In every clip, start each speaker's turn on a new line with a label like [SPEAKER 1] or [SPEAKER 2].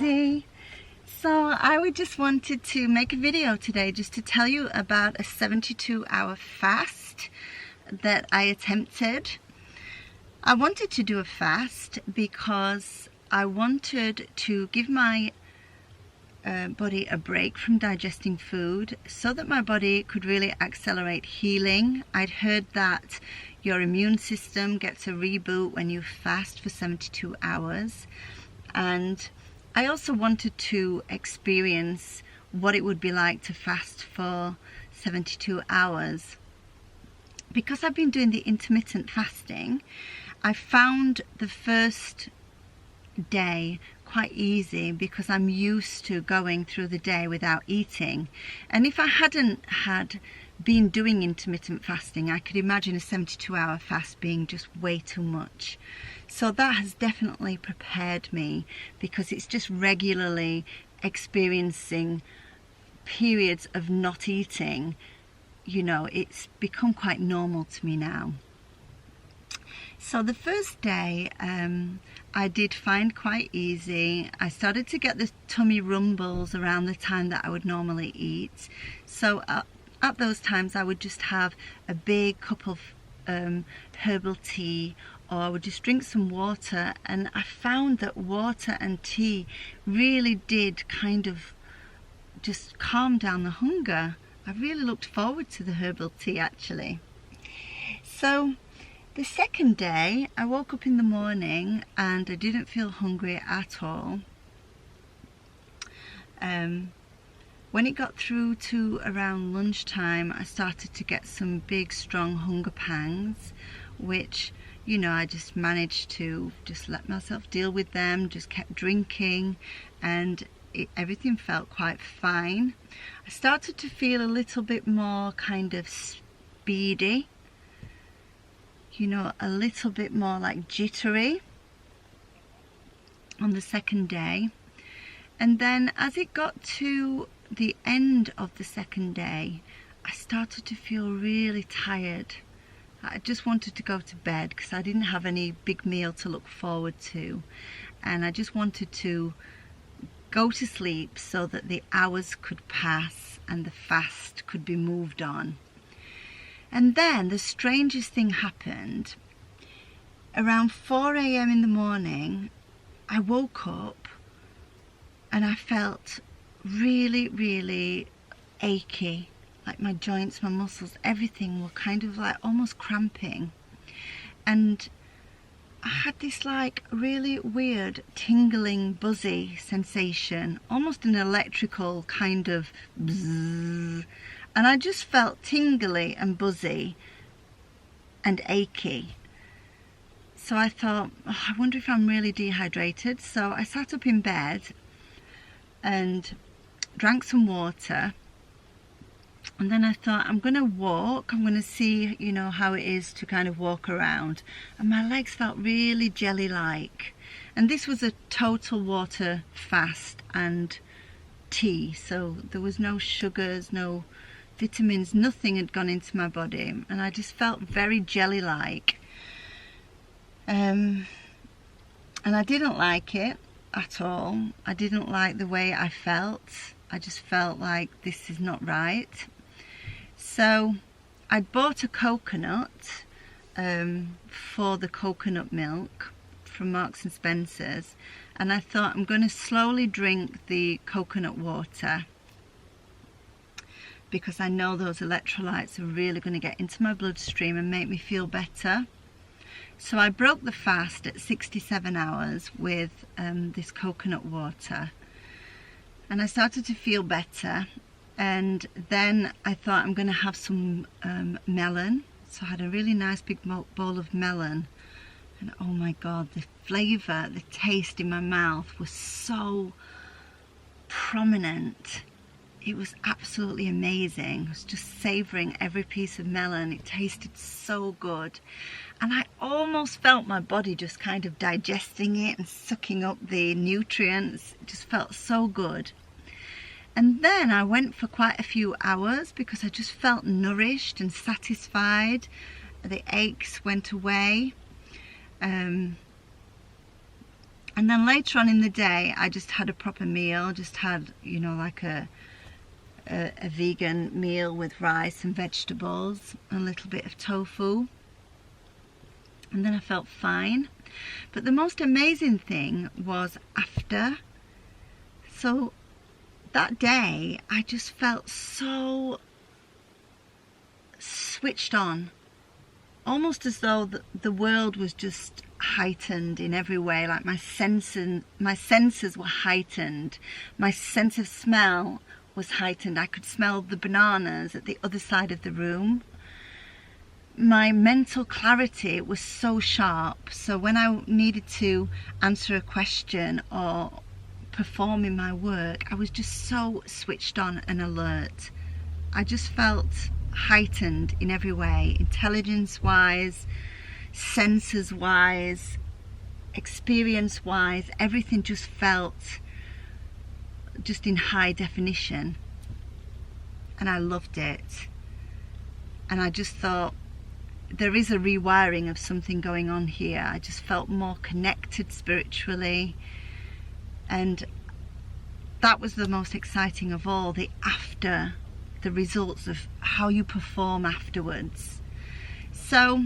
[SPEAKER 1] everybody. So I would just wanted to make a video today just to tell you about a 72-hour fast that I attempted. I wanted to do a fast because I wanted to give my body a break from digesting food so that my body could really accelerate healing. I'd heard that your immune system gets a reboot when you fast for 72 hours, and I also wanted to experience what it would be like to fast for 72 hours. Because I've been doing the intermittent fasting, I found the first day quite easy because I'm used to going through the day without eating. And if I hadn't been doing intermittent fasting, I could imagine a 72-hour fast being just way too much. So that has definitely prepared me, because it's just regularly experiencing periods of not eating. You know, it's become quite normal to me now. So the first day I did find quite easy. I started to get the tummy rumbles around the time that I would normally eat. So at those times I would just have a big cup of herbal tea, or I would just drink some water, and I found that water and tea really did kind of just calm down the hunger. I really looked forward to the herbal tea actually. So the second day I woke up in the morning and I didn't feel hungry at all. When it got through to around lunchtime, I started to get some big strong hunger pangs, which, you know, I just managed to just let myself deal with them, just kept drinking, and everything felt quite fine. I started to feel a little bit more kind of speedy, you know, a little bit more like jittery on the second day. And then as it got to the end of the second day, I started to feel really tired. I just wanted to go to bed because I didn't have any big meal to look forward to, and I just wanted to go to sleep so that the hours could pass and the fast could be moved on. And then the strangest thing happened. Around 4 a.m. in the morning, I woke up and I felt really, really achy. Like my joints, my muscles, everything were kind of like almost cramping. And I had this like really weird tingling, buzzy sensation, almost an electrical kind of bzzz. And I just felt tingly and buzzy and achy. So I thought, oh, I wonder if I'm really dehydrated. So I sat up in bed and drank some water. And then I thought, I'm going to walk. I'm going to see, you know, how it is to kind of walk around. And my legs felt really jelly-like. And this was a total water fast and tea. So there was no sugars, no vitamins, nothing had gone into my body. And I just felt very jelly-like. And I didn't like it at all. I didn't like the way I felt. I just felt like this is not right. So I bought a coconut for the coconut milk from Marks and Spencer's, and I thought I'm going to slowly drink the coconut water because I know those electrolytes are really going to get into my bloodstream and make me feel better. So I broke the fast at 67 hours with this coconut water. And I started to feel better, and then I thought I'm going to have some melon. So I had a really nice big bowl of melon, and oh my god, the flavour, the taste in my mouth was so prominent. It was absolutely amazing. I was just savouring every piece of melon. It tasted so good. And I almost felt my body just kind of digesting it and sucking up the nutrients. It just felt so good. And then I went for quite a few hours because I just felt nourished and satisfied. The aches went away. And then later on in the day, I just had a proper meal, just had, you know, like a vegan meal with rice and vegetables, a little bit of tofu. And then I felt fine. But the most amazing thing was after. So that day, I just felt so switched on, almost as though the world was just heightened in every way. Like my senses were heightened. My sense of smell was heightened. I could smell the bananas at the other side of the room. My mental clarity was so sharp. So when I needed to answer a question or perform in my work, I was just so switched on and alert. I just felt heightened in every way, intelligence wise, senses wise, experience wise. Everything just felt just in high definition, and I loved it. And I just thought, there is a rewiring of something going on here. I just felt more connected spiritually, and that was the most exciting of all, the after, the results of how you perform afterwards. So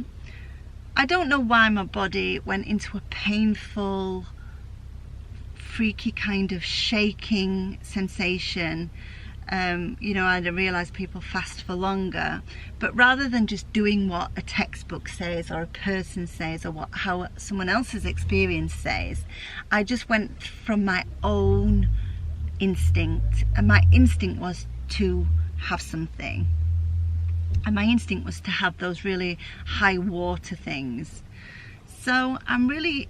[SPEAKER 1] I don't know why my body went into a painful, freaky kind of shaking sensation. You know, I realize people fast for longer, but rather than just doing what a textbook says or a person says or how someone else's experience says, I just went from my own instinct, and my instinct was to have something, and my instinct was to have those really high water things. So I'm really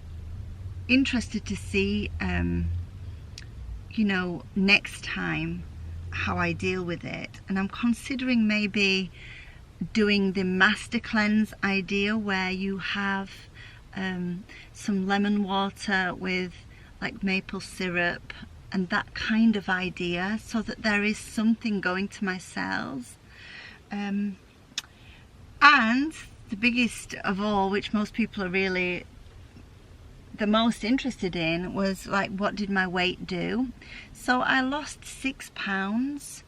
[SPEAKER 1] interested to see you know, next time how I deal with it. And I'm considering maybe doing the master cleanse idea, where you have some lemon water with like maple syrup and that kind of idea, so that there is something going to my cells. And the biggest of all, which most people are really the most interested in, was like, what did my weight do? So I lost 6 pounds,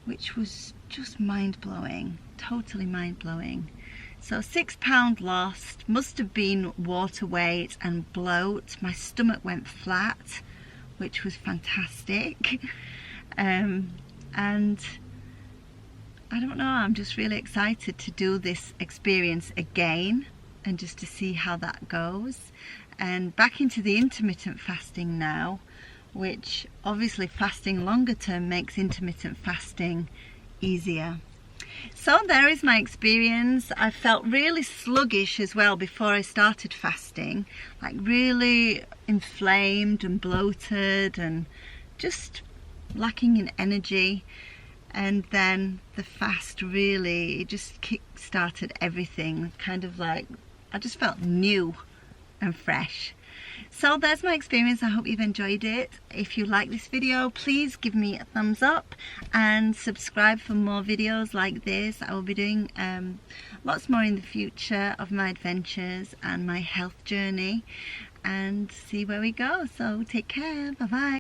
[SPEAKER 1] which was just mind-blowing, totally mind-blowing. So 6 pound lost, must have been water weight and bloat. My stomach went flat, which was fantastic. And I don't know, I'm just really excited to do this experience again and just to see how that goes. And back into the intermittent fasting now, which obviously fasting longer term makes intermittent fasting easier. So there is my experience. I felt really sluggish as well before I started fasting, like really inflamed and bloated and just lacking in energy. And then the fast really, it just kick-started everything, kind of like, I just felt new and fresh. So there's my experience. I hope you've enjoyed it. If you like this video, please give me a thumbs up and subscribe for more videos like this. I will be doing lots more in the future of my adventures and my health journey, and see where we go. So take care. Bye bye.